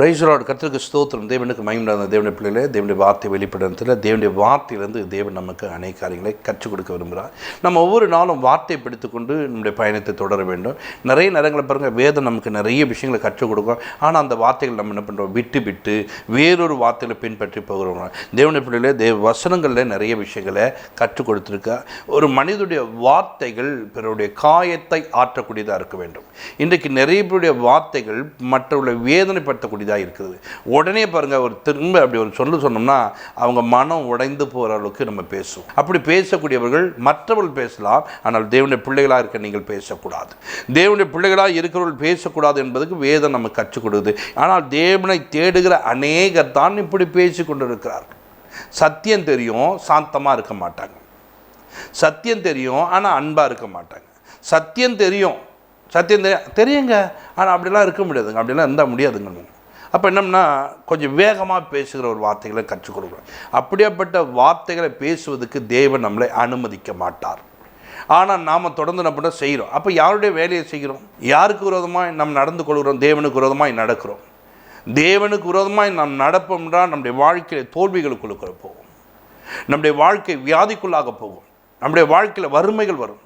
Price Lord. கர்த்தருக்கு ஸ்தோத்திரம். தேவனுக்கு மகிமையான தேவனுடைய பிள்ளைகளே, தேவனுடைய வார்த்தை வெளிப்படுறதுல தேவனுடைய வார்த்தையிலேருந்து தேவன் நமக்கு அநேக காரியங்களை கற்றுக் கொடுக்க விரும்புகிறார். நம்ம ஒவ்வொரு நாளும் வார்த்தையை பிடித்துக்கொண்டு நம்முடைய பயணத்தை தொடர வேண்டும். நிறைய நேரங்களை பாருங்கள், வேதம் நமக்கு நிறைய விஷயங்களை கற்றுக் கொடுக்கும். ஆனால் அந்த வார்த்தைகள் நம்ம என்ன பண்ணுறோம், விட்டு வேறொரு வார்த்தைகளை பின்பற்றி போகிறோம். தேவனுடைய பிள்ளைகளே, தேவ வசனங்களில் நிறைய விஷயங்களை கற்றுக் கொடுத்துருக்கா. ஒரு மனிதனுடைய வார்த்தைகள் பிறருடைய காயத்தை ஆற்றக்கூடியதாக இருக்க வேண்டும். இன்றைக்கு நிறைய பேருடைய வார்த்தைகள் மற்றவர்களை வேதனைப்படுத்தக்கூடிய இருக்குது. உடனே பாருங்க, ஒரு திரும்ப அப்படி ஒரு சொன்னோம்னா அவங்க மனம் உடைந்து போற அளவுக்கு நம்ம பேசுவோம். அப்படி பேசக்கூடியவர்கள் மற்றவர்கள் பேசலாம், ஆனால் தேவனுடைய பிள்ளைகளாக இருக்க நீங்கள் பேசக்கூடாது. தேவனுடைய பிள்ளைகளாக இருக்கிறவர்கள் பேசக்கூடாது என்பதுக்கு வேதம் நமக்கு கற்றுக் கொடுக்குது. ஆனால் தேவனை தேடுகிற அநேகர் தான் இப்படி பேசி கொண்டிருக்கிறார்கள். சத்தியம் தெரியும், சாந்தமாக இருக்க மாட்டாங்க. சத்தியம் தெரியும், ஆனால் அன்பாக இருக்க மாட்டாங்க. சத்தியம் தெரியுங்க, ஆனால் அப்படிலாம் இருக்க முடியாதுங்க. அப்படிலாம் இருந்தால் முடியாதுங்க. அப்போ என்னம்னா, கொஞ்சம் வேகமாக பேசுகிற ஒரு வார்த்தைகளை கற்றுக் கொடுக்குறோம். அப்படியாப்பட்ட வார்த்தைகளை பேசுவதுக்கு தேவன் நம்மளை அனுமதிக்க மாட்டார். ஆனால் நாம் தொடர்ந்து என்ன பண்ண செய்கிறோம். அப்போ யாருடைய வேலையை செய்கிறோம்? யாருக்கு விரோதமாக நாம் நடந்து கொள்கிறோம்? தேவனுக்கு விரோதமாக நடக்கிறோம். தேவனுக்கு விரோதமாக நாம் நடப்போம்னா நம்முடைய வாழ்க்கையில் தோல்விகளுக்குள்ள போகும். நம்முடைய வாழ்க்கை வியாதிக்குள்ளாக போகும். நம்முடைய வாழ்க்கையில் வறுமைகள் வரும்.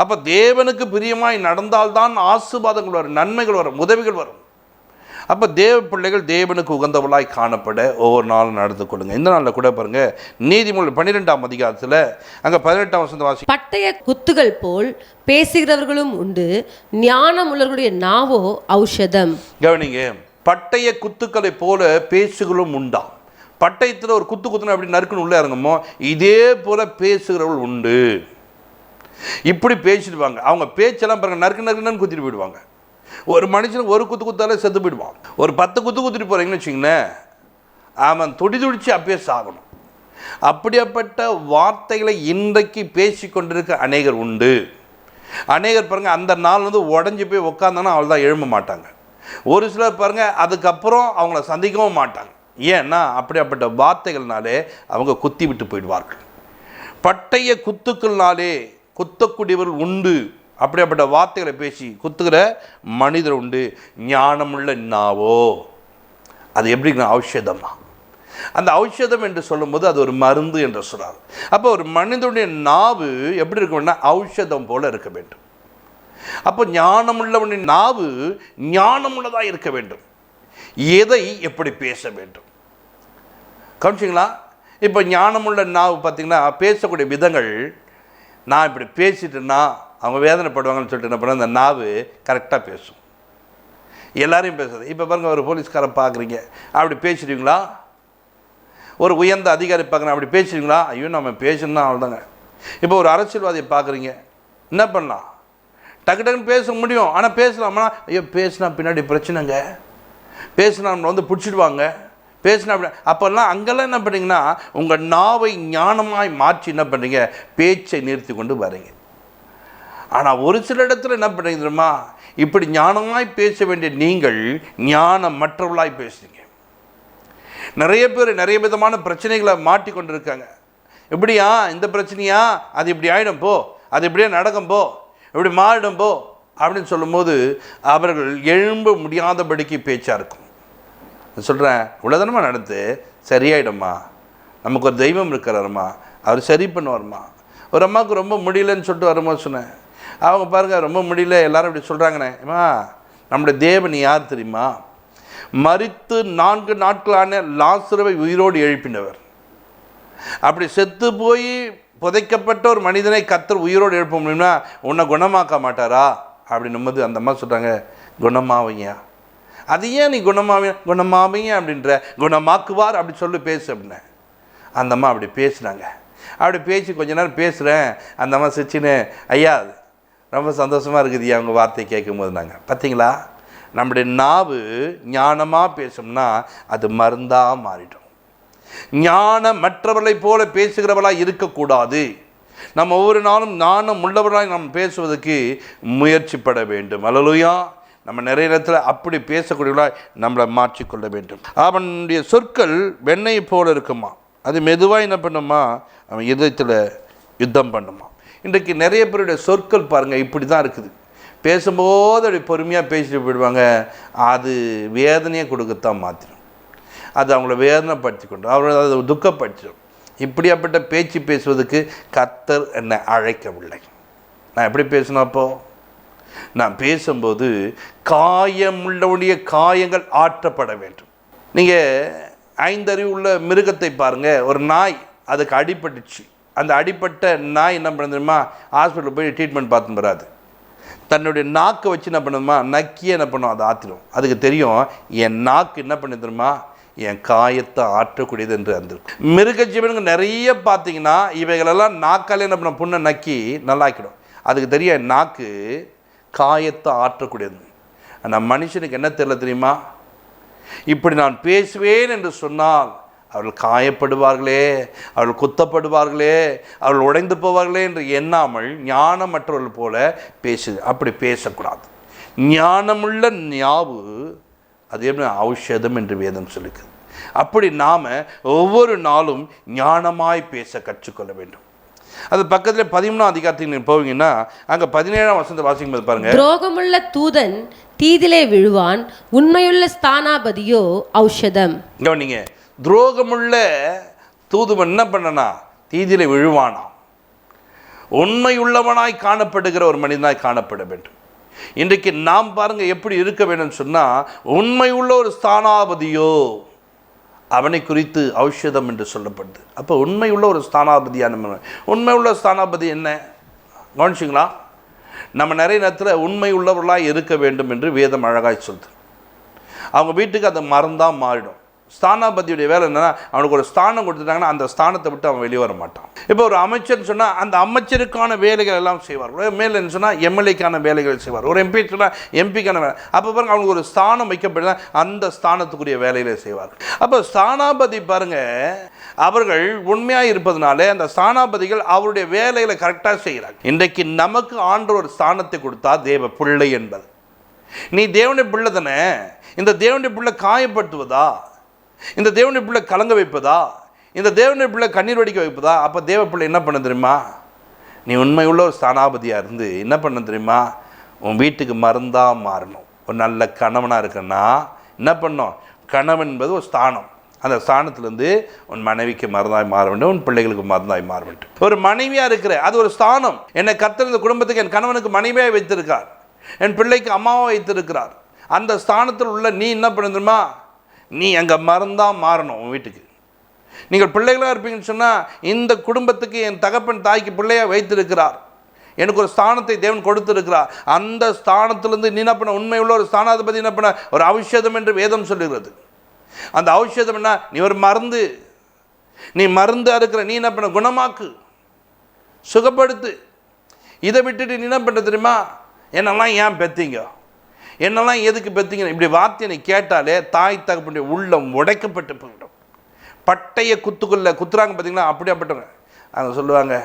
அப்போ தேவனுக்கு பிரியமாய் நடந்தால்தான் ஆசீர்வாதங்கள் வரும், நன்மைகள் வரும், உதவிகள் வரும். அப்போ தேவ பிள்ளைகள் தேவனுக்கு உகந்தவளாய் காணப்பட ஒவ்வொரு நாளும் நடந்து கொள்ளுங்க. இந்த நாளில் கூட பாருங்க, நீதிமொழிகள் 12ஆம் அதிகாரத்தில் அங்கே 18ஆம் வசனத்தை வாசி. பட்டய குத்துகள் போல் பேசுகிறவர்களும் உண்டு, ஞானம் உள்ளவர்களுடைய நாவோ ஔஷதம். கவனிங்க, பட்டய குத்துக்களை போல பேசுகளும் உண்டா. பட்டயத்தில் ஒரு குத்துனா அப்படி நறுக்குன்னு உள்ளே இறங்குமோ, இதே போல பேசுகிறவர்கள் உண்டு. இப்படி பேசிடுவாங்க. அவங்க பேச்செல்லாம் பாருங்க, நறுக்கு குத்திட்டு போயிடுவாங்க. ஒரு மனுஷனுக்கு ஒரு குத்தாலே செத்து போயிடுவான். ஒரு 10 குத்திட்டு போகிறீங்கன்னு வச்சிங்களேன், அவன் துடிச்சு அப்பயே சாகணும். அப்படியாப்பட்ட வார்த்தைகளை இன்றைக்கு பேசி கொண்டிருக்க அநேகர் உண்டு. அநேகர் பாருங்கள், அந்த நாள் உடஞ்சி போய் உட்காந்தானா அவள் தான் எழும்ப மாட்டாங்க. ஒரு சிலர் பாருங்கள், அதுக்கப்புறம் அவங்கள சந்திக்கவும் மாட்டாங்க. ஏன்னா அப்படியாப்பட்ட வார்த்தைகள்னாலே அவங்க குத்தி விட்டு போயிடுவார்கள். பட்டய குத்துக்கள்னாலே குத்தக்கூடியவர்கள் உண்டு. அப்படியாப்பட்ட வார்த்தைகளை பேசி குத்துக்கிற மனிதர் உண்டு. ஞானமுள்ள நாவோ, அது எப்படின்னா ஔஷதம் தான். அந்த ஔஷதம் என்று சொல்லும்போது அது ஒரு மருந்து என்று சொல்றாரு. அப்போ ஒரு மனிதனுடைய நாவு எப்படி இருக்கணும்னா ஔஷதம் போல இருக்க வேண்டும். அப்போ ஞானமுள்ளவனின் நாவு ஞானமுள்ளதாக இருக்க வேண்டும். எதை எப்படி பேச வேண்டும் கவனிச்சிங்களா? இப்போ ஞானமுள்ள நாவு பார்த்திங்கன்னா பேசக்கூடிய விதங்கள், நான் இப்படி பேசிட்டேன்னா அவங்க வேதனைப்படுவாங்கன்னு சொல்லிட்டு என்ன பண்ண, அந்த நாவு கரெக்டாக பேசும். எல்லாரையும் பேசுறது. இப்போ பாருங்கள், ஒரு போலீஸ்காரன் பார்க்குறீங்க, அப்படி பேசிடுவீங்களா? ஒரு உயர்ந்த அதிகாரி பார்க்குறேன், அப்படி பேசுவீங்களா? ஐயோ நம்ம பேசணும்னா அவ்வளோதாங்க. இப்போ ஒரு அரசியல்வாதியை பார்க்குறீங்க, என்ன பண்ணலாம்? டக்குன்னு பேச முடியும், ஆனால் பேசலாமா? ஐயோ பேசினா பின்னாடி பிரச்சனைங்க, பேசினா நம்மளை பிடிச்சிடுவாங்க, பேசினா அப்படி. அப்போல்லாம் அங்கெல்லாம் என்ன பண்ணுறீங்கன்னா, உங்கள் நாவை ஞானமாய் மாற்றி என்ன பண்ணுறீங்க, பேச்சை நிறுத்தி கொண்டு வரீங்க. ஆனால் ஒரு சில இடத்துல என்ன பண்ணுறீங்க தெரியுமா, இப்படி ஞானமாய் பேச வேண்டிய நீங்கள் ஞானம் மற்றவர்களாய் பேசுறீங்க. நிறைய பேர் நிறைய விதமான பிரச்சனைகளை மாட்டி கொண்டு இருக்காங்க. இப்படியா, இந்த பிரச்சனையா, அது இப்படி ஆகிடும் போ, அது இப்படியே நடக்கும் போ, இப்படி மாறிடும் போ அப்படின்னு சொல்லும்போது அவர்கள் எழும்ப முடியாதபடிக்கு பேச்சாக இருக்கும். சொல்கிறேன், இவ்வளோதானமா நடந்து சரியாயிடும்மா, நமக்கு ஒரு தெய்வம் இருக்கிறாருமா, அவர் சரி பண்ணுவார்மா. ஒரு அம்மாவுக்கு ரொம்ப முடியலன்னு சொல்லிட்டு வரும்போது சொன்னேன், அவங்க பாருங்கள் ரொம்ப முடியல, எல்லாரும் இப்படி சொல்கிறாங்கண்ணே. அம்மா, நம்முடைய தேவன் யார் தெரியுமா? மரித்து 4 நாட்களான லாசருவை உயிரோடு எழுப்பினவர். அப்படி செத்து போய் புதைக்கப்பட்ட ஒரு மனிதனை கர்த்தர் உயிரோடு எழுப்ப முடியும்னா உன்னை குணமாக்க மாட்டாரா அப்படின்னும் போது அந்த அம்மா சொல்கிறாங்க, குணமாவீங்க. அது ஏன் நீ குணமாவீங்க அப்படின்ற, குணமாக்குவார் அப்படி சொல்லி பேசு அப்படின்னேன். அந்த அம்மா அப்படி பேசுனாங்க. அப்படி பேசி கொஞ்ச நேரம் பேசுகிறேன். அந்த அம்மா சிரிச்சின்னு, ஐயா ரொம்ப சந்தோஷமாக இருக்குது அவங்க வார்த்தையை கேட்கும்போது. நாங்கள் பார்த்தீங்களா, நம்முடைய நாவு ஞானமாக பேசணும்னா அது மருந்தாக மாறிடும். ஞானம் மற்றவர்களை போல பேசுகிறவர்களாக இருக்கக்கூடாது. நம்ம ஒவ்வொரு நாளும் ஞானம் உள்ளவர்களாக நம்ம பேசுவதற்கு முயற்சிப்பட வேண்டும். அல்லேலூயா. நம்ம நிறைய இடத்துல அப்படி பேசக்கூடியவர்களாக நம்மளை மாற்றிக்கொள்ள வேண்டும். அவனுடைய சொற்கள் வெண்ணெய் போல இருக்குமா, அது மெதுவாக என்ன பண்ணுமா, அவன் இதயத்தில் யுத்தம் பண்ணுமா. இன்றைக்கு நிறைய பேருடைய சொற்கள் பாருங்கள் இப்படி தான் இருக்குது. பேசும்போது அப்படி பொறுமையாக பேசிட்டு போயிடுவாங்க. அது வேதனையை கொடுக்கத்தான் மாற்றிடும். அது அவங்கள வேதனைப்படுத்தி கொண்டு அவங்கள அதை துக்கப்படுத்திடும். இப்படியாப்பட்ட பேச்சு பேசுவதுக்கு கர்த்தர் என்னை அழைக்கவில்லை. நான் எப்படி பேசினேன்? அப்போது நான் பேசும்போது காயமுள்ளவுடைய காயங்கள் ஆற்றப்பட வேண்டும். நீங்கள் 5 அறிவு உள்ள மிருகத்தை பாருங்கள். ஒரு நாய் அதுக்கு அடிபட்டுச்சு. அந்த அடிப்பட்ட நாய் என்ன பண்ண தெரியுமா? ஹாஸ்பிட்டலில் போய் ட்ரீட்மெண்ட் பார்த்து வராது. தன்னுடைய நாக்கை வச்சு என்ன பண்ணுமா? நக்கியே என்ன பண்ணும்? அதை ஆற்றிடும். அதுக்கு தெரியும் என் நாக்கு என்ன பண்ணி தெரியுமா? என் காயத்தை ஆற்றக்கூடியது என்று இருந்திருக்கும். மிருக ஜீவனுக்கு நிறைய பார்த்தீங்கன்னா இவைகளெல்லாம் நாக்காலே என்ன பண்ண புண்ணை நக்கி நல்லாக்கிடும். அதுக்கு தெரியும் என் நாக்கு காயத்தை ஆற்றக்கூடியது. ஆனால் மனுஷனுக்கு என்ன தெரியல தெரியுமா? இப்படி நான் பேசுவேன் என்று சொன்னால் அவர்கள் காயப்படுவார்களே, அவர்கள் குத்தப்படுவார்களே, அவர்கள் உடைந்து போவார்களே என்று எண்ணாமல் ஞானமற்றவர்கள் போல பேசு. அப்படி பேசக்கூடாது. ஞானமுள்ள ஞாவு அது எப்படி ஔஷதம் என்று வேதம் சொல்லுது. அப்படி நாம் ஒவ்வொரு நாளும் ஞானமாய் பேச கற்றுக்கொள்ள வேண்டும். அது பக்கத்தில் 13ஆம் அதிகாரத்துக்கு நீங்கள் போவீங்கன்னா அங்கே 17ஆம் வசனத்தை வாசிக்கும்போது பாருங்க, துரோகமுள்ள தூதன் தீதிலே விழுவான், உண்மையுள்ள ஸ்தானாபதியோ ஔஷதம். கவனிங்க, துரோகமுள்ள தூதுவன் என்ன பண்ணனா? தீதிலே விழுவானாம். உண்மையுள்ளவனாய் காணப்படுகிற ஒரு மனிதனாய் காணப்பட வேண்டும். இன்றைக்கு நாம் பாருங்க எப்படி இருக்க வேண்டும் சொன்னால், உண்மையுள்ள ஒரு ஸ்தானாபதியோ அவனை குறித்து ஔஷதம் என்று சொல்லப்படுது. அப்போ உண்மையுள்ள ஒரு ஸ்தானாபதியான உண்மையுள்ள ஸ்தானாபதி என்ன கவனிச்சிங்களா? நம்ம நிறைய நேரத்தில் உண்மை உள்ளவர்களாக இருக்க வேண்டும் என்று வேதம் அழகாய் சொல்லுது. அவங்க வீட்டுக்கு அதை மறந்தால் மாறிடும். ஸ்தானாபதியுடைய வேலை என்னன்னா, அவனுக்கு ஒரு ஸ்தானம் கொடுத்துட்டாங்கன்னா அந்த ஸ்தானத்தை விட்டு அவன் வெளியே வர மாட்டான். இப்போ ஒரு அமைச்சர்னு சொன்னால் அந்த அமைச்சருக்கான வேலைகள் எல்லாம் செய்வார். மேலே சொன்னால் எம்எல்ஏக்கான வேலைகள் செய்வார். ஒரு எம்பி சொன்னால் எம்பிக்கான வேலை. அப்போ பாருங்க, அவனுக்கு ஒரு ஸ்தானம் வைக்கப்பட்ட அந்த ஸ்தானத்துக்குரிய வேலைகளை செய்வார். அப்போ ஸ்தானாபதி பாருங்க, அவர்கள் உண்மையாக இருப்பதனாலே அந்த ஸ்தானாபதிகள் அவருடைய வேலைகளை கரெக்டாக செய்கிறாங்க. இன்றைக்கு நமக்கு ஆண்டவர் ஒரு ஸ்தானத்தை கொடுத்தா தேவ பிள்ளை என்பது. நீ தேவனுடைய பிள்ளை தானே. இந்த தேவனுடைய பிள்ளை காயப்படுத்துவதா? இந்த தேவனுடைய பிள்ளை கலங்க வைப்பதா? இந்த தேவனுடைய பிள்ளை கண்ணீர் வடிக்க வைப்பதா? அப்போ தேவ பிள்ளை என்ன பண்ண தெரியுமா? நீ உண்மையுள்ள ஒரு ஸ்தானாபதியாக இருந்து என்ன பண்ண தெரியுமா? உன் வீட்டுக்கு மருந்தாக மாறணும். ஒரு நல்ல கணவனாக இருக்குன்னா என்ன பண்ணணும்? கணவன் என்பது ஒரு ஸ்தானம். அந்த ஸ்தானத்துலேருந்து உன் மனைவிக்கு மருந்தாய் மாற வேண்டும், உன் பிள்ளைகளுக்கு மருந்தாய் மாற வேண்டும். ஒரு மனைவியாக இருக்கிற அது ஒரு ஸ்தானம். என்னை கர்த்தர் இந்த குடும்பத்துக்கு என் கணவனுக்கு மனைவியாக வைத்திருக்கார், என் பிள்ளைக்கு அம்மாவாக வைத்திருக்கிறார். அந்த ஸ்தானத்தில் உள்ள நீ என்ன பண்ண தெரியுமா? நீ அங்கே மறந்தாக மாறணும். உன் வீட்டுக்கு நீங்கள் பிள்ளைகளாக இருப்பீங்கன்னு சொன்னால், இந்த குடும்பத்துக்கு என் தகப்பன் தாய்க்கு பிள்ளையாக வைத்திருக்கிறார், எனக்கு ஒரு ஸ்தானத்தை தேவன் கொடுத்திருக்கிறார். அந்த ஸ்தானத்திலிருந்து நீ என்ன பண்ண? உண்மையுள்ள ஒரு ஸ்தானாதிபதி என்ன பண்ண? ஒரு ஔஷதம் என்று வேதம் சொல்லுகிறது. அந்த ஔஷதம் என்ன? நீ ஒரு மருந்து. நீ மருந்தாக இருக்கிற நீ என்ன பண்ண? குணமாக்கு, சுகப்படுத்து. இதை விட்டுட்டு நீ என்ன பண்ண தெரியுமா? என்னெல்லாம் ஏன் பெத்தீங்க, என்னெல்லாம் எதுக்கு பெற்றீங்க, இப்படி வார்த்தையை கேட்டாலே தாய் தகப்பனுடைய உள்ளம் உடைக்கப்பட்டு போயிடும். பட்டைய குத்துறாங்க பார்த்தீங்களா? அப்படியாப்பட்டவங்க அவங்க சொல்லுவாங்க,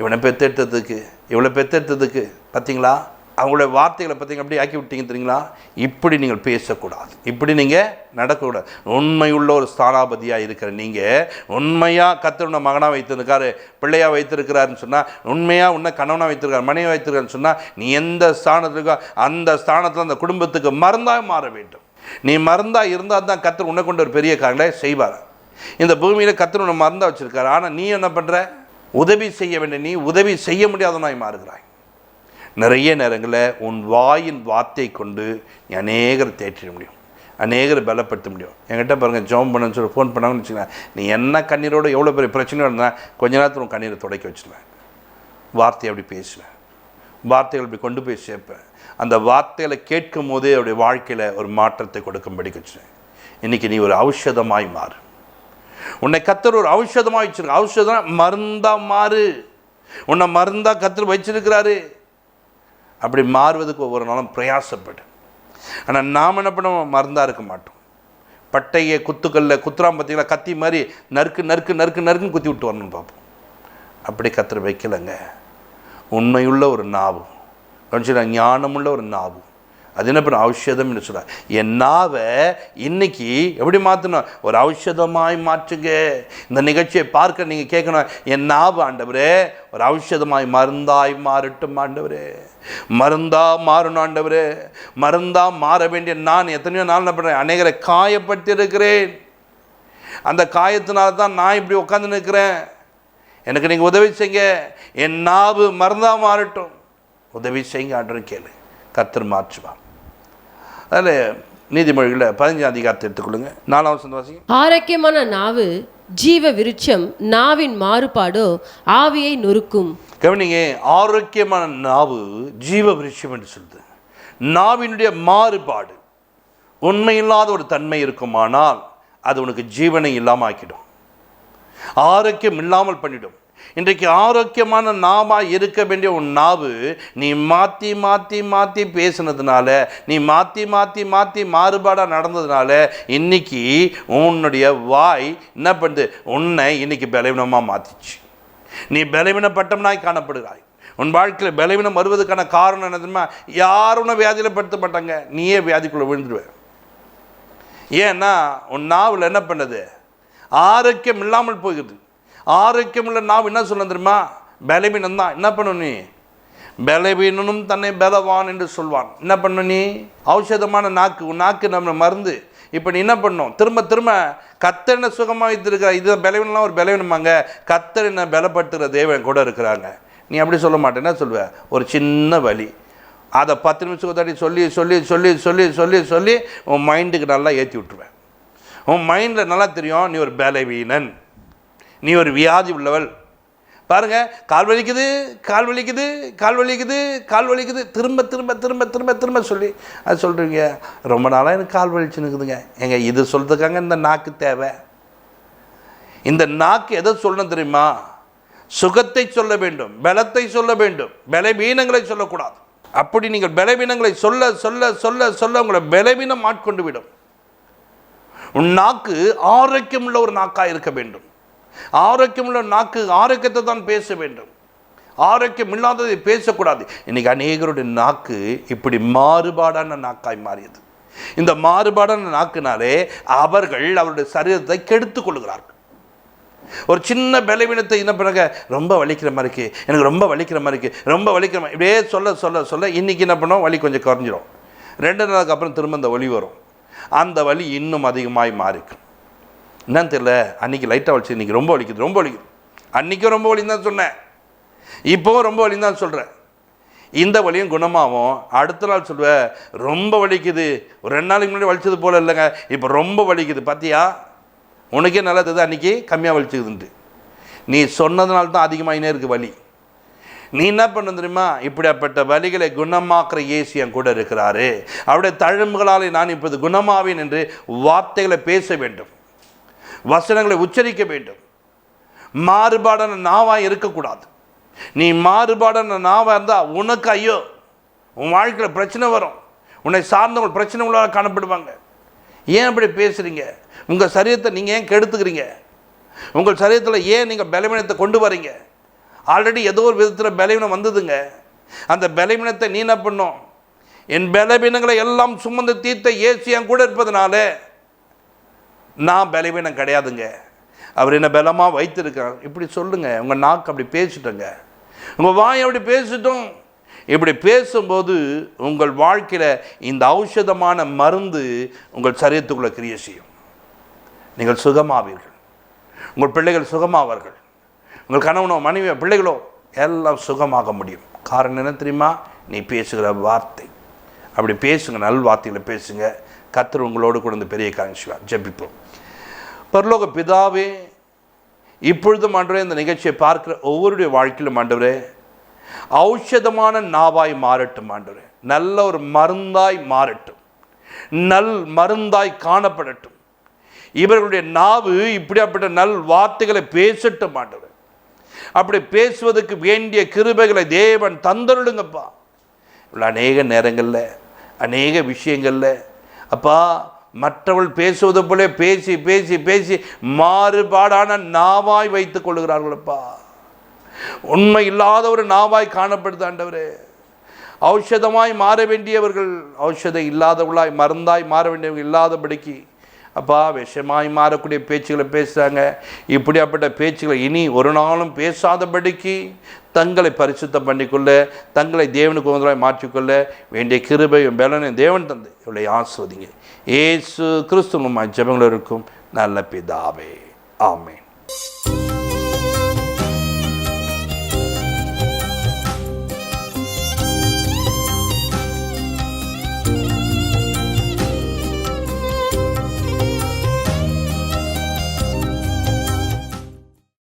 இவனை பெற்றெடுத்ததுக்கு இவ்வளோ பெற்றெடுத்ததுக்கு பார்த்தீங்களா, அவங்களுடைய வார்த்தைகளை பார்த்தீங்க அப்படி ஆக்கி விட்டீங்க தெரியுங்களா? இப்படி நீங்கள் பேசக்கூடாது, இப்படி நீங்கள் நடக்கக்கூடாது. உண்மையுள்ள ஒரு ஸ்தானாபதியாக இருக்கிற நீங்கள், உண்மையாக கர்த்தருடைய மகனாக வைத்திருக்காரு, பிள்ளையாக வைத்திருக்கிறாருன்னு சொன்னால், உண்மையாக உன்னை கணவனாக வைத்திருக்காரு, மனைவி வைத்திருக்காருன்னு சொன்னால், நீ எந்த ஸ்தானத்துக்கோ அந்த ஸ்தானத்தில் அந்த குடும்பத்துக்கு மருந்தாக மாற வேண்டும். நீ மருந்தாக இருந்தால் தான் கர்த்தர் உன்னை கொண்டு ஒரு பெரிய காரியங்களை செய்வார். இந்த பூமியில் கர்த்தர் உன்னை மருந்தாக வச்சுருக்காரு. ஆனால் நீ என்ன பண்ணுற? உதவி செய்ய வேண்டிய நீ உதவி செய்ய முடியாதவனாய் மாறுகிறாய். நிறைய நேரங்களில் உன் வாயின் வார்த்தை கொண்டு நீ அநேகரை தேற்றிட முடியும், அநேகரை பலப்படுத்த முடியும். என்கிட்ட பாருங்கள், ஜெபம் பண்ணுன்னு சொல்லி ஃபோன் பண்ணாங்கன்னு வச்சுக்கோங்க, நீ என்ன கண்ணீரோடு எவ்வளோ பெரிய பிரச்சனையோடு இருந்தால் கொஞ்ச நேரத்தில் உன் கண்ணீரை துடைக்க வச்சுருவேன். வார்த்தையை அப்படி பேசுவேன், வார்த்தைகள் அப்படி கொண்டு போய் சேர்ப்பேன். அந்த வார்த்தைகளை கேட்கும் போதே அவருடைய வாழ்க்கையில் ஒரு மாற்றத்தை கொடுக்கும்படி வச்சுருவேன். இன்றைக்கி நீ ஒரு ஔஷதமாய் மாறு. உன்னை கர்த்தர் ஒரு ஔஷதமாக வச்சுருக்க. ஔஷதம் மருந்தாக மாறு. உன்னை மருந்தாக கர்த்தர் வச்சிருக்கிறாரு. அப்படி மாறுவதுக்கு ஒவ்வொரு நாளும் பிரயாசப்படு. ஆனால் நாம் என்ன பண்ண? மருந்தாக இருக்க மாட்டோம். பட்டையை குத்துக்கல்ல குத்துறான் பார்த்தீங்களா? கத்தி மாதிரி நறுக்கு நறுக்கு நறுக்கு நறுக்குன்னு குத்தி விட்டு வரணும்னு பார்ப்போம். அப்படி கர்த்தர் வைக்கலைங்க. உண்மையுள்ள ஒரு நாவு, கொஞ்சம் ஞானமுள்ள ஒரு நாவு, அது என்ன பண்ண ஔஷதம் என்று சொல்கிறார். என் நாவை இன்னைக்கு எப்படி மாற்றணும்? ஒரு ஔஷதமாய் மாற்றுங்க. இந்த நிகழ்ச்சியை பார்க்க நீங்கள் கேட்கணும், என் நாவு ஆண்டவரே ஒரு ஔஷதமாய் மருந்தாய் மாறட்டும் ஆண்டவரே, மருந்தா மாறணும் ஆண்டவரே. மருந்தா மாற வேண்டிய நான் எத்தனையோ நாள் என்ன பண்ணுறேன்? அநேகரை காயப்பட்டிருக்கிறேன். அந்த காயத்தினால தான் நான் இப்படி உட்காந்து நிற்கிறேன். எனக்கு நீங்கள் உதவி செய்யுங்க, என் நாவு மருந்தா மாறட்டும், உதவி செய்யுங்க ஆண்டவரே கேளு, கர்த்தர் மாற்றுவார். அதில் நீதிமொழிகளில் 15 அதிகாரத்தை எடுத்துக்கொள்ளுங்க, 4ஆம் வசனம் வாசிங்க. ஆரோக்கியமான நாவு ஜீவ விருட்சம், நாவின் மாறுபாடோ ஆவியை நொறுக்கும். கவனிங்க, ஆரோக்கியமான நாவு ஜீவ விருட்சம் என்று சொல்லுது. நாவினுடைய மாறுபாடு, உண்மையில்லாத ஒரு தன்மை இருக்குமானால் அது உனக்கு ஜீவனை இல்லாமல் ஆக்கிடும், ஆரோக்கியம் இல்லாமல் பண்ணிடும். இன்றைக்கு ஆரோக்கியமான நாவாக இருக்க வேண்டிய உன் நாவு நீ மாற்றி மாற்றி மாற்றி பேசினதுனால, நீ மாற்றி மாற்றி மாற்றி மாறுபாடாக நடந்ததுனால இன்னைக்கு உன்னுடைய வாய் என்ன பண்ணுது? உன்னை இன்னைக்கு பலவீனமாக மாற்றிச்சு. நீ பலவீனப்பட்டவனாய் காணப்படுகிறாய். உன் வாழ்க்கையில் பலவீனம் வருவதற்கான காரணம் என்ன தெரியுமா? யாரும் உன்னை வியாதியில் படுத்த மாட்டாங்க, நீயே வியாதிக்குள்ளே விழுந்துடுவேன். ஏன்னா உன் நாவில் என்ன பண்ணுது? ஆரோக்கியம் இல்லாமல் போகுது. ஆரோக்கியம் உள்ள நாவு என்ன சொல்ல தெரியுமா? பலவீனம் தான். என்ன பண்ணணும் நீ? பலவீனனும் தன்னை பலவான் என்று சொல்வான். என்ன பண்ண நீ? ஔஷதமான நாக்கு, உன் நாக்கு நம்ம மருந்து. இப்போ நீ என்ன பண்ணணும்? திரும்ப திரும்ப கர்த்தர் என்ன சுகமாக வைத்திருக்கிற, இது பலவீனம்லாம் ஒரு பலவீனமாங்க, கர்த்தர் என்ன பலப்படுத்துகிற தேவன் கூட இருக்கிறாங்க. நீ அப்படி சொல்ல மாட்டேன். என்ன சொல்லுவ? ஒரு சின்ன வலி, அதை 10 நிமிஷம் தாண்டி சொல்லி சொல்லி சொல்லி சொல்லி சொல்லி சொல்லி உன் மைண்டுக்கு நல்லா ஏற்றி விட்டுருவேன். உன் மைண்டில் நல்லா தெரியும் நீ ஒரு பலவீனன், நீ ஒரு வியாதி உள்ளவள். பாருங்கள், கால் வலிக்குது, கால் வலிக்குது, கால் வலிக்குது, கால் வலிக்குது, திரும்ப திரும்ப திரும்ப திரும்ப திரும்ப சொல்லி அது சொல்கிறீங்க. ரொம்ப நாளாக எனக்கு கால் வலிச்சுன்னுக்குதுங்க. எங்க இது சொல்கிறதுக்காங்க இந்த நாக்கு தேவை. இந்த நாக்கு எதை சொல்லணும் தெரியுமா? சுகத்தை சொல்ல வேண்டும், பலத்தை சொல்ல வேண்டும், பலவீனங்களை சொல்லக்கூடாது. அப்படி நீங்கள் பலவீனங்களை சொல்ல சொல்ல சொல்ல சொல்ல உங்களை பலவீனம் ஆட்கொண்டு விடும். உன் நாக்கு ஆரோக்கியம் உள்ள ஒரு நாக்காக இருக்க வேண்டும். ஆரோக்கியமுள்ள நாக்கு ஆரோக்கியத்தை தான் பேச வேண்டும், ஆரோக்கியம் இல்லாததை பேசக்கூடாது. இன்னைக்கு அநேகருடைய நாக்கு இப்படி மாறுபாடான நாக்காய் மாறியது. இந்த மாறுபாடான நாக்குனாலே அவர்கள் அவருடைய சரீரத்தை கெடுத்து கொள்கிறார்கள். ஒரு சின்ன பலவீனத்தை என்ன பண்ணுறாங்க? ரொம்ப வலிக்கிற மாதிரி இருக்குது, எனக்கு ரொம்ப வலிக்கிற மாதிரி இருக்குது, ரொம்ப வலிக்கிற மாதிரி இப்படியே சொல்ல சொல்ல சொல்ல இன்றைக்கி என்ன பண்ணோம்? வலி கொஞ்சம் குறைஞ்சிடும். 2 நாளுக்கு அப்புறம் திரும்ப அந்த வலி வரும். அந்த வலி இன்னும் அதிகமாகி மாறிக்கும். என்னன்னு தெரியல, அன்றைக்கி லைட்டாக வலிச்சு, இன்றைக்கி ரொம்ப வலிக்குது, ரொம்ப வலிக்குது. அன்றைக்கும் ரொம்ப வலின்னு தான் சொன்னேன், இப்போவும் ரொம்ப வலின்னு தான் சொல்கிறேன். இந்த வலியும் குணமாகும். அடுத்த நாள் சொல்லுவேன், ரொம்ப வலிக்குது, ஒரு 2 நாளைக்கு முன்னாடி வலிச்சது போல் இல்லைங்க, இப்போ ரொம்ப வலிக்குது, பார்த்தியா உனக்கே நல்லா தெரியுது அன்றைக்கி கம்மியாக வலிச்சுக்குதுன்ட்டு. நீ சொன்னதுனால தான் அதிகமாகினே இருக்குது வலி. நீ என்ன பண்ண தெரியுமா? இப்படிப்பட்ட வலிகளை குணமாக்குற இயேசு என் கூட இருக்கிறாரு, அவருடைய தழும்புகளாலே நான் இப்போது குணமாவேன் என்று வார்த்தைகளை பேச வேண்டும், வசனங்களை உச்சரிக்க வேண்டும். மாறுபாடான நாவாக இருக்கக்கூடாது. நீ மாறுபாடான நாவாக இருந்தால் உனக்கு ஐயோ, உன் வாழ்க்கையில் பிரச்சனை வரும், உன்னை சார்ந்தவங்க பிரச்சனை உள்ளாக காணப்படுவாங்க. ஏன் அப்படி பேசுகிறீங்க? உங்கள் சரீரத்தை நீங்கள் ஏன் கெடுத்துக்கிறீங்க? உங்கள் சரீரத்தில் ஏன் நீங்கள் பலவீனத்தை கொண்டு வரீங்க? ஆல்ரெடி ஏதோ ஒரு விதத்தில் பலவீனம் வந்ததுங்க. அந்த பலவீனத்தை நீ என்ன பண்ணும்? என் பலவீனங்களை எல்லாம் சுமந்து தீர்த்த இயேசு என் கூட இருப்பதனால நான் பலவீனம் கிடையாதுங்க, அவர் என்ன பலமாக வைத்திருக்கார். இப்படி சொல்லுங்கள். உங்கள் நாக்கு அப்படி பேசிட்டோங்க, உங்கள் வாய் அப்படி பேசிட்டோம். இப்படி பேசும்போது உங்கள் வாழ்க்கையில் இந்த ஔஷதமான மருந்து உங்கள் சரீரத்துக்குள்ளே கிரியை செய்யும். நீங்கள் சுகமாவீர்கள், உங்கள் பிள்ளைகள் சுகமாவார்கள், உங்கள் கணவனோ மனைவியோ பிள்ளைகளோ எல்லாம் சுகமாக முடியும். காரணம் என்ன தெரியுமா? நீ பேசுகிற வார்த்தை. அப்படி பேசுங்க, நல் வார்த்தைகளை பேசுங்க. கர்த்தர் உங்களோடு கூட இந்த பெரிய காரியம் செய்வார். ஜெபிப்போம். பரலோக பிதாவே, இப்பொழுதும் ஆண்டவரே இந்த நிகழ்ச்சியை பார்க்கிற ஒவ்வொருடைய வாழ்க்கையிலும் ஆண்டவரே ஔஷதமான நாவாய் மாறட்டும் ஆண்டவரே, நல்ல ஒரு மருந்தாய் மாறட்டும், நல் மருந்தாய் காணப்படட்டும். இவர்களுடைய நாவு இப்படியாப்பட்ட நல் வார்த்தைகளை பேசட்டும் ஆண்டவரே. அப்படி பேசுவதற்கு வேண்டிய கிருபைகளை தேவன் தந்தருளுங்கப்பா. இவ்வளோ அநேக நேரங்களில் அநேக விஷயங்களில் அப்பா மற்றவள் பேசுவது போல பேசி பேசி பேசி மாறுபாடான நாவாய் வைத்துக் கொள்கிறார்களப்பா. உண்மை இல்லாத ஒரு நாவாய் காணப்படுது ஆண்டவரே. ஔஷதமாய் மாற வேண்டியவர்கள் ஔஷதம் இல்லாதவர்களாய் மருந்தாய் மாற வேண்டியவர்கள் இல்லாதபடிக்கு அப்பா விஷமாய் மாறக்கூடிய பேச்சுகளை பேசுகிறாங்க. இப்படியாப்பட்ட பேச்சுகளை இனி ஒரு நாளும் பேசாதபடிக்கு தங்களை பரிசுத்தம் பண்ணிக்கொள்ள, தங்களை தேவனுக்கு உகந்தவராய் மாற்றிக்கொள்ள வேண்டிய கிருபையும் பலனையும் தேவன் தந்து இவளை ஆசீர்வதிங்க. இயேசு கிறிஸ்துவின் ஜெபங்கள் இருக்கும் நல்ல பிதாவே, ஆமென்.